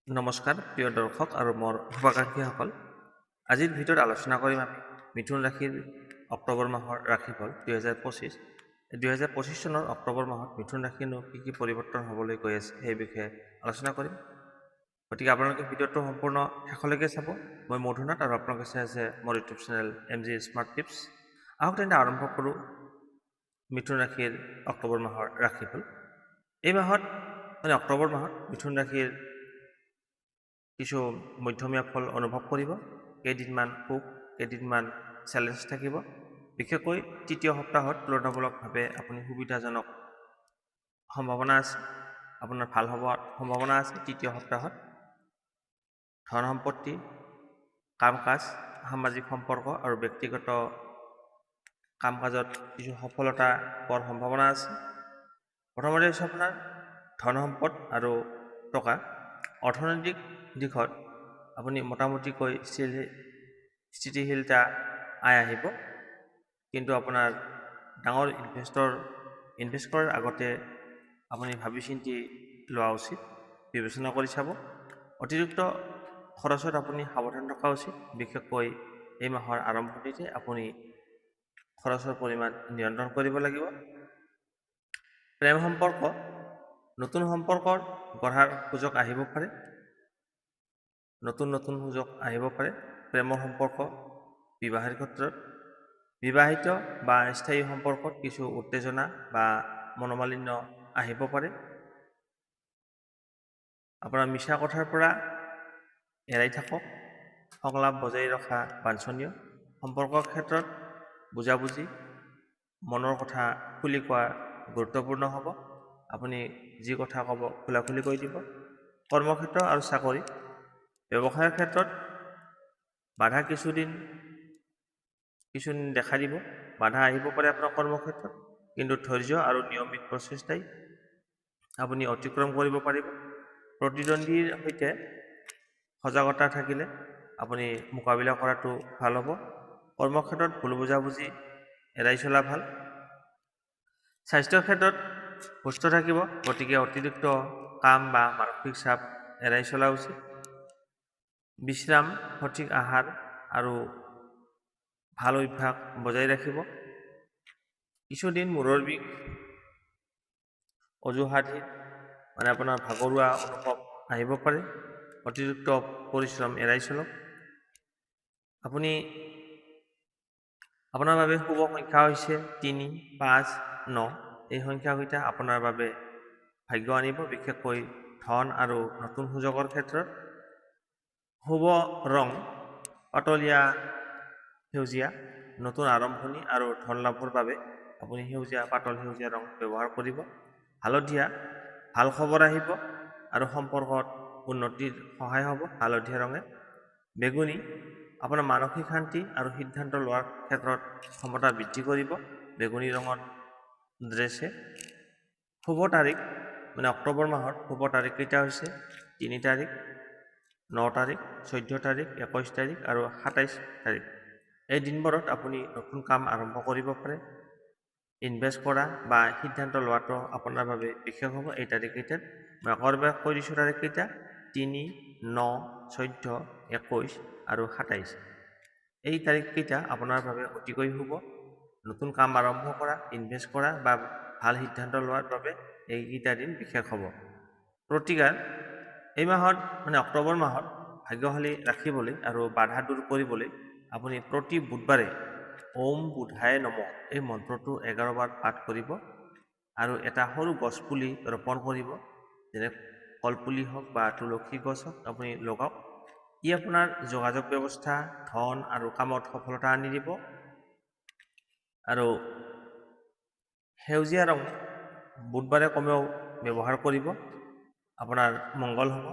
নমস্কাৰ প্ৰিয় দৰ্শক আৰু মোৰ শুভাকাংক্ষীসকল। আজিৰ ভিডিঅ'ত আলোচনা কৰিম আমি মিথুন ৰাশিৰ অক্টোবৰ মাহৰ ৰাশিফল 2025। 2025 চনৰ অক্টোবৰ মাহত মিথুন ৰাশিনো কি পৰিৱৰ্তন হ'বলৈ গৈ আছে সেই বিষয়ে আলোচনা কৰিম। গতিকে আপোনালোকে ভিডিঅ'টো সম্পূৰ্ণ শেষলৈকে চাব। মই মধুনাথ আৰু আপোনালোকে চাই আছে মোৰ YouTube channel MG smart tips. আহক তেন্তে আৰম্ভ কৰোঁ মিথুন ৰাশিৰ অক্টোবৰ মাহৰ ৰাশিফল। এই মাহত অক্টোবৰ মাহত মিথুন ৰাশিৰ কিছু মধ্যমীয়া ফল অনুভৱ কৰিব। কেইদিনমান সুখ, কেইদিনমান চেলেঞ্জ থাকিব। বিশেষকৈ তৃতীয় সপ্তাহত তুলনামূলকভাৱে আপুনি সুবিধাজনক সম্ভাৱনা আছে, আপোনাৰ ভাল হোৱাৰ সম্ভাৱনা আছে। তৃতীয় সপ্তাহত ধন সম্পত্তি, কাম কাজ, সামাজিক সম্পৰ্ক আৰু ব্যক্তিগত কাম কাজত কিছু সফলতা পোৱাৰ সম্ভাৱনা আছে। প্ৰথমতে হৈছে আপোনাৰ ধন সম্পদ আৰু টকা। অৰ্থনৈতিক দিশত আপুনি মোটামুটিকৈ স্থিতিশীলতা আয় আহিব, কিন্তু আপোনাৰ ডাঙৰ ইনভেষ্ট কৰাৰ আগতে আপুনি ভাবি চিন্তি লোৱা উচিত, বিবেচনা কৰি চাব। অতিৰিক্ত খৰচত আপুনি সাৱধান থকা উচিত। বিশেষকৈ এই মাহৰ আৰম্ভণিতে আপুনি খৰচৰ পৰিমাণ নিয়ন্ত্ৰণ কৰিব লাগিব। প্ৰেম সম্পৰ্ক, নতুন সম্পৰ্কৰ গঢ়াৰ সুযোগ আহিব পাৰে। নতুন সুযোগ আহিব পাৰে প্ৰেমৰ সম্পৰ্ক, বিবাহৰ ক্ষেত্ৰত। বিবাহিত বা স্থায়ী সম্পৰ্কত কিছু উত্তেজনা বা মনোমালিন্য আহিব পাৰে। আপোনাৰ মিছা কথাৰ পৰা এৰাই থাকক। সংলাপ বজাই ৰখা বাঞ্ছনীয়। সম্পৰ্কৰ ক্ষেত্ৰত বুজাবুজি, মনৰ কথা খুলি কোৱা গুৰুত্বপূৰ্ণ হ'ব। আপুনি যি কথা ক'ব খোলাখুলি কৈ দিব। কৰ্মক্ষেত্ৰ আৰু চাকৰি, ব্যৱসায়ৰ ক্ষেত্ৰত বাধা কিছুদিন দেখা দিব। বাধা আহিব পাৰে আপোনাৰ কৰ্মক্ষেত্ৰত, কিন্তু ধৈৰ্য আৰু নিয়মিত প্ৰচেষ্টাই আপুনি অতিক্ৰম কৰিব পাৰিব। প্ৰতিদ্বন্দ্বীৰ সৈতে সজাগতা থাকিলে আপুনি মোকাবিলা কৰাটো ভাল হ'ব। কৰ্মক্ষেত্ৰত ভুল বুজাবুজি এৰাই চলা ভাল। স্বাস্থ্যৰ ক্ষেত্ৰত সুস্থ থাকিব, গতিকে অতিৰিক্ত কাম বা মানসিক চাপ এৰাই চলা উচিত। বিশ্ৰাম, সঠিক আহাৰ আৰু ভাল অভ্যাস বজাই ৰাখিব। কিছুদিন মূৰৰ বিষ, অজুহাতহীন আপোনাৰ ভাগৰুৱা অনুভৱ আহিব পাৰে। অতিৰিক্ত পৰিশ্ৰম এৰাই চলক। আপোনাৰ বাবে শুভ সংখ্যা হৈছে 3, 5, 9। এই সংখ্যাকেইটা আপোনাৰ বাবে ভাগ্য আনিব, বিশেষকৈ ধন আৰু নতুন সুযোগৰ ক্ষেত্ৰত। শুভ ৰং পাতলীয়া সেউজীয়া। নতুন আৰম্ভণি আৰু ধন লাভৰ বাবে আপুনি পাতল সেউজীয়া ৰং ব্যৱহাৰ কৰিব। হালধীয়া, ভাল খবৰ আহিব আৰু সম্পৰ্কত উন্নতিৰ সহায় হ'ব হালধীয়া ৰঙে। বেগুনী, আপোনাৰ মানসিক শান্তি আৰু সিদ্ধান্ত লোৱাৰ ক্ষেত্ৰত ক্ষমতা বৃদ্ধি কৰিব বেগুনী ৰঙৰ ড্ৰেছে। শুভ তাৰিখ অক্টোবৰ মাহৰ শুভ তাৰিখকেইটা হৈছে 3 তাৰিখ, 9 তাৰিখ, 14 তাৰিখ, 21 তাৰিখ আৰু 27 তাৰিখ। এই দিনবোৰত আপুনি নতুন কাম আৰম্ভ কৰিব পাৰে। ইনভেষ্ট কৰা বা সিদ্ধান্ত লোৱাটো আপোনাৰ বাবে বিশেষ হ'ব এই তাৰিখকেইটাত। মই আকৌ কৈ দিছোঁ তাৰিখকেইটা 3, 9, 14, 21 আৰু 27। এই তাৰিখকেইটা আপোনাৰ বাবে অতিকৈ শুভ। নতুন কাম আৰম্ভ কৰা, ইনভেষ্ট কৰা বা ভাল সিদ্ধান্ত লোৱাৰ বাবে এইকেইটা দিন বিশেষ হ'ব। প্ৰতিকাৰ, এই মাহত অক্টোবৰ মাহত ভাগ্যশালী ৰাখিবলৈ আৰু বাধা দূৰ কৰিবলৈ আপুনি প্ৰতি বুধবাৰে ওম বুধায় নমঃ এই মন্ত্ৰটো 11 বাৰ পাঠ কৰিব আৰু এটা সৰু গছপুলি ৰোপণ কৰিব, যেনে কলপুলি হওক বা তুলসী গছ হওক আপুনি লগাওক। ই আপোনাৰ যোগাযোগ ব্যৱস্থা, ধন আৰু কামত সফলতা আনি দিব। আৰু সেউজীয়া ৰং বুধবাৰে কমেও ব্যৱহাৰ কৰিব, আপোনাৰ মংগল হ'ব।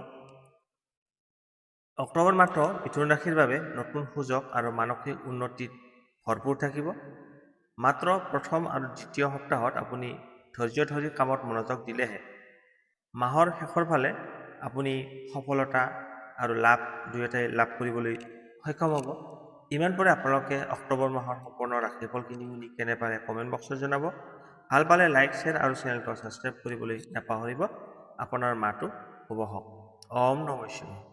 অক্টোবৰ মাহটো মিথুন ৰাশিৰ বাবে নতুন সুযোগ আৰু মানসিক উন্নতিত ভৰপূৰ থাকিব। মাত্ৰ প্ৰথম আৰু দ্বিতীয় সপ্তাহত আপুনি ধৈৰ্য ধৰি কামত মনোযোগ দিলেহে মাহৰ শেষৰ ফালে আপুনি সফলতা আৰু লাভ দুয়োটাই লাভ কৰিবলৈ সক্ষম হ'ব। ইমান পৰে আপোনালোকে অক্টোবৰ মাহৰ সম্পূৰ্ণ ৰাশিফলখিনি শুনি কেনে পাৰে কমেণ্ট বক্সত জনাব। ভাল পালে লাইক, শ্বেয়াৰ আৰু চেনেলটো ছাবস্ক্ৰাইব কৰিবলৈ নাপাহৰিব। আপোনাৰ মাহটো শুভ হওক। ওম নমঃ শিৱায়।